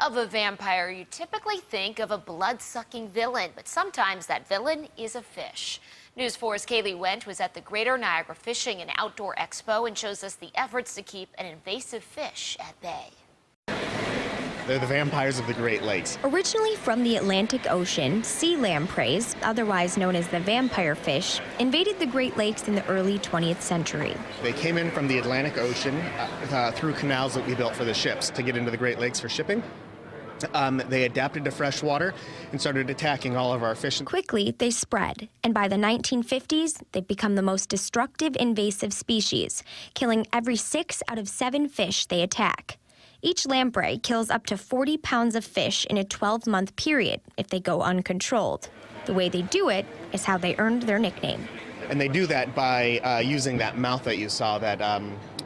of a vampire, you typically think of a blood-sucking villain, but sometimes that villain is a fish. News 4's Kaylee Wendt was at the Greater Niagara Fishing and Outdoor Expo and shows us the efforts to keep an invasive fish at bay. They're the vampires of the Great Lakes. Originally from the Atlantic Ocean, sea lampreys, otherwise known as the vampire fish, invaded the Great Lakes in the early 20th century. They came in from the Atlantic Ocean through canals that we built for the ships to get into the Great Lakes for shipping. They adapted to fresh water and started attacking all of our fish. Quickly, they spread, and by the 1950s, they've become the most destructive invasive species, killing every 6 out of 7 fish they attack. Each lamprey kills up to 40 pounds of fish in a 12-month period if they go uncontrolled. The way they do it is how they earned their nickname. And they do that by using that mouth that you saw, that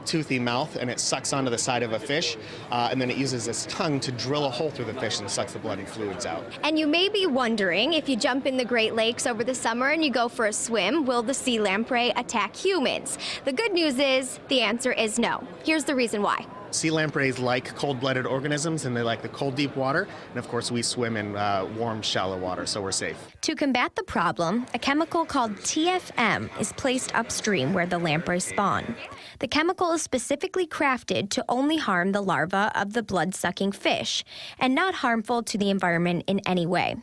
toothy mouth, and it sucks onto the side of a fish, and then it uses its tongue to drill a hole through the fish and sucks the blood and fluids out. And you may be wondering, if you jump in the Great Lakes over the summer and you go for a swim, will the sea lamprey attack humans? The good news is, the answer is no. Here's the reason why. Sea lampreys like cold-blooded organisms, and they like the cold, deep water. And of course, we swim in warm, shallow water, so we're safe. To combat the problem, a chemical called TFM is placed upstream where the lamprey spawn. The chemical is specifically crafted to only harm the larvae of the blood-sucking fish and not harmful to the environment in any way.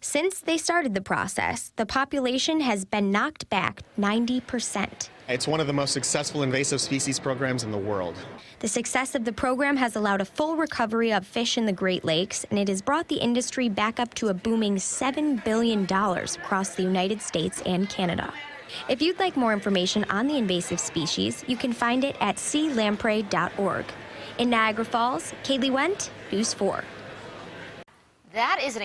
Since they started the process, the population has been knocked back 90%. It's one of the most successful invasive species programs in the world. The success of the program has allowed a full recovery of fish in the Great Lakes, and it has brought the industry back up to a booming $7 billion across the United States and Canada. If you'd like more information on the invasive species, you can find it at sealamprey.org. In Niagara Falls, Kaylee Wendt, News 4. That is an